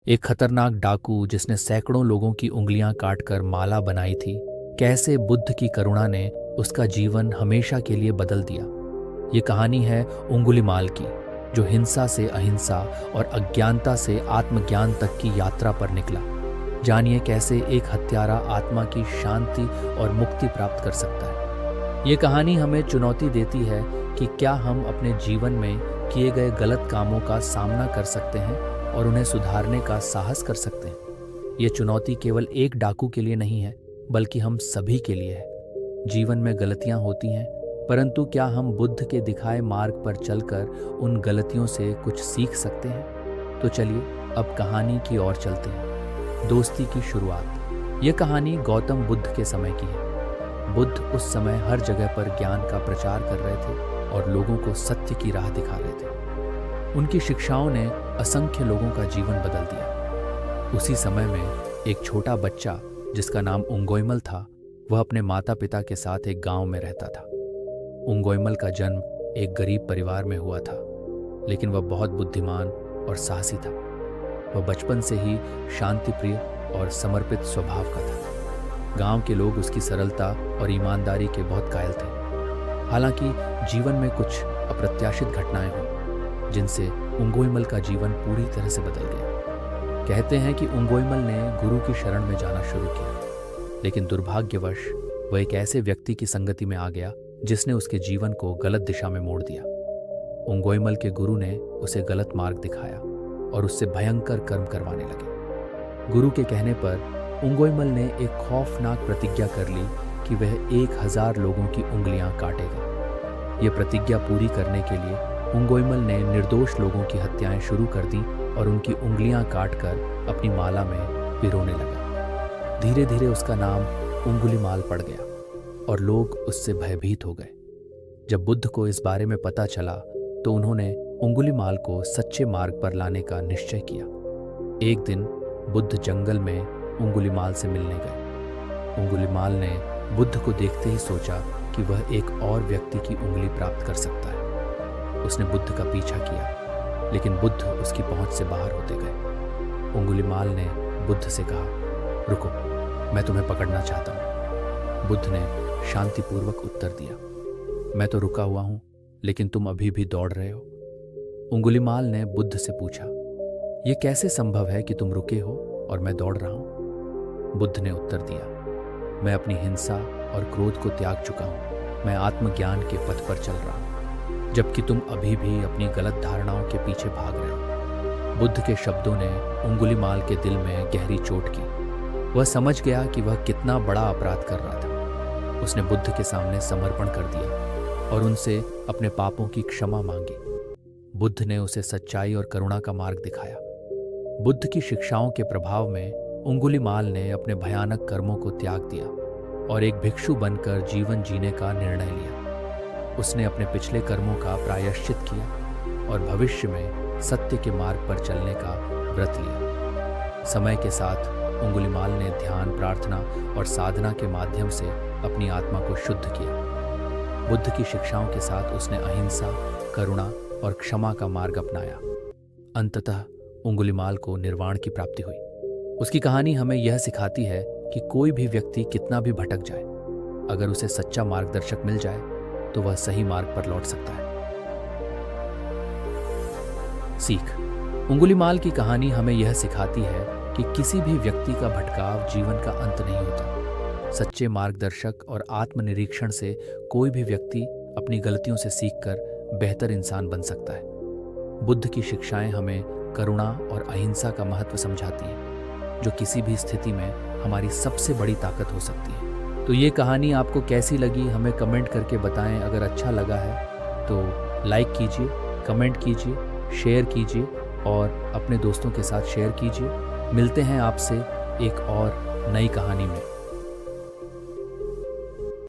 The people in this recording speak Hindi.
एक खतरनाक डाकू जिसने सैकड़ों लोगों की उंगलियां काटकर माला बनाई थी, कैसे बुद्ध की करुणा ने उसका जीवन हमेशा के लिए बदल दिया। ये कहानी है उंगुलीमाल की, जो हिंसा से अहिंसा और अज्ञानता से आत्मज्ञान तक की यात्रा पर निकला। जानिए कैसे एक हत्यारा आत्मा की शांति और मुक्ति प्राप्त कर सकता है। ये कहानी हमें चुनौती देती है कि क्या हम अपने जीवन में किए गए गलत कामों का सामना कर सकते हैं और उन्हें सुधारने का साहस कर सकते हैं। ये चुनौती केवल एक डाकू के लिए नहीं है, बल्कि हम सभी के लिए है। जीवन में गलतियां होती हैं, परंतु क्या हम बुद्ध के दिखाए मार्ग पर चलकर उन गलतियों से कुछ सीख सकते हैं? तो चलिए अब कहानी की ओर चलते हैं। दोस्ती की शुरुआत। यह कहानी गौतम बुद्ध के समय की है। बुद्ध उस समय हर जगह पर ज्ञान का प्रचार कर रहे थे और लोगों को सत्य की राह दिखा रहे थे। उनकी शिक्षाओं ने असंख्य लोगों का जीवन बदल दिया। उसी समय में एक छोटा बच्चा जिसका नाम उंगोइमल था, वह अपने माता पिता के साथ एक गांव में रहता था। उंगोइमल का जन्म एक गरीब परिवार में हुआ था, लेकिन वह बहुत बुद्धिमान और साहसी था। वह बचपन से ही शांति प्रिय और समर्पित स्वभाव का था। गांव के लोग उसकी सरलता और ईमानदारी के बहुत कायल थे। हालांकि जीवन में कुछ अप्रत्याशित घटनाएं हुई, जिनसे उंगोइमल का जीवन पूरी तरह से बदल गया। कहते हैं कि उंगोइमल ने गुरु की शरण में जाना शुरू किया, लेकिन दुर्भाग्यवश वह एक ऐसे व्यक्ति की संगति में आ गया जिसने उसके जीवन को गलत दिशा में मोड़ दिया। उंगोइमल के गुरु ने उसे गलत मार्ग दिखाया और उससे भयंकर कर्म करवाने लगे। गुरु के कहने पर उंगोइमल ने एक खौफनाक प्रतिज्ञा कर ली कि वह 1000 लोगों की उंगलियां काटेगा। यह प्रतिज्ञा पूरी करने के लिए उंगोइमल ने निर्दोष लोगों की हत्याएं शुरू कर दी और उनकी उंगलियां काटकर अपनी माला में पिरोने लगा। धीरे धीरे उसका नाम उंगुलीमाल पड़ गया और लोग उससे भयभीत हो गए। जब बुद्ध को इस बारे में पता चला तो उन्होंने उंगुलीमाल को सच्चे मार्ग पर लाने का निश्चय किया। एक दिन बुद्ध जंगल में उंगुलीमाल से मिलने गए। उंगुलीमाल ने बुद्ध को देखते ही सोचा कि वह एक और व्यक्ति की उंगली प्राप्त कर सकता है। उसने बुद्ध का पीछा किया, लेकिन बुद्ध उसकी पहुंच से बाहर होते गए। उंगुलीमाल ने बुद्ध से कहा, रुको, मैं तुम्हें पकड़ना चाहता हूं। बुद्ध ने शांतिपूर्वक उत्तर दिया, मैं तो रुका हुआ हूं, लेकिन तुम अभी भी दौड़ रहे हो। उंगुलीमाल ने बुद्ध से पूछा, यह कैसे संभव है कि तुम रुके हो और मैं दौड़ रहा हूं? बुद्ध ने उत्तर दिया, मैं अपनी हिंसा और क्रोध को त्याग चुका हूं। मैं आत्मज्ञान के पथ पर चल रहा हूं, जबकि तुम अभी भी अपनी गलत धारणाओं के पीछे भाग रहे हो। बुद्ध के शब्दों ने उंगुलीमाल के दिल में गहरी चोट की। वह समझ गया कि वह कितना बड़ा अपराध कर रहा था। उसने बुद्ध के सामने समर्पण कर दिया और उनसे अपने पापों की क्षमा मांगी। बुद्ध ने उसे सच्चाई और करुणा का मार्ग दिखाया। बुद्ध की शिक्षाओं के प्रभाव में उंगुलीमाल ने अपने भयानक कर्मों को त्याग दिया और एक भिक्षु बनकर जीवन जीने का निर्णय लिया। उसने अपने पिछले कर्मों का प्रायश्चित किया और भविष्य में सत्य के मार्ग पर चलने का व्रत लिया। समय के साथ उंगुलीमाल ने ध्यान, प्रार्थना और साधना के माध्यम से अपनी आत्मा को शुद्ध किया। बुद्ध की शिक्षाओं के साथ उसने अहिंसा, करुणा और क्षमा का मार्ग अपनाया। अंततः उंगुलीमाल को निर्वाण की प्राप्ति हुई। उसकी कहानी हमें यह सिखाती है कि कोई भी व्यक्ति कितना भी भटक जाए, अगर उसे सच्चा मार्गदर्शक मिल जाए तो वह सही मार्ग पर लौट सकता है। सीख। उंगुलीमाल की कहानी हमें यह सिखाती है कि किसी भी व्यक्ति का भटकाव जीवन का अंत नहीं होता। सच्चे मार्गदर्शक और आत्मनिरीक्षण से कोई भी व्यक्ति अपनी गलतियों से सीखकर बेहतर इंसान बन सकता है। बुद्ध की शिक्षाएं हमें करुणा और अहिंसा का महत्व समझाती हैं, जो किसी भी स्थिति में हमारी सबसे बड़ी ताकत हो सकती है। तो ये कहानी आपको कैसी लगी, हमें कमेंट करके बताएं। अगर अच्छा लगा है तो लाइक कीजिए, कमेंट कीजिए, शेयर कीजिए और अपने दोस्तों के साथ शेयर कीजिए। मिलते हैं आपसे एक और नई कहानी में।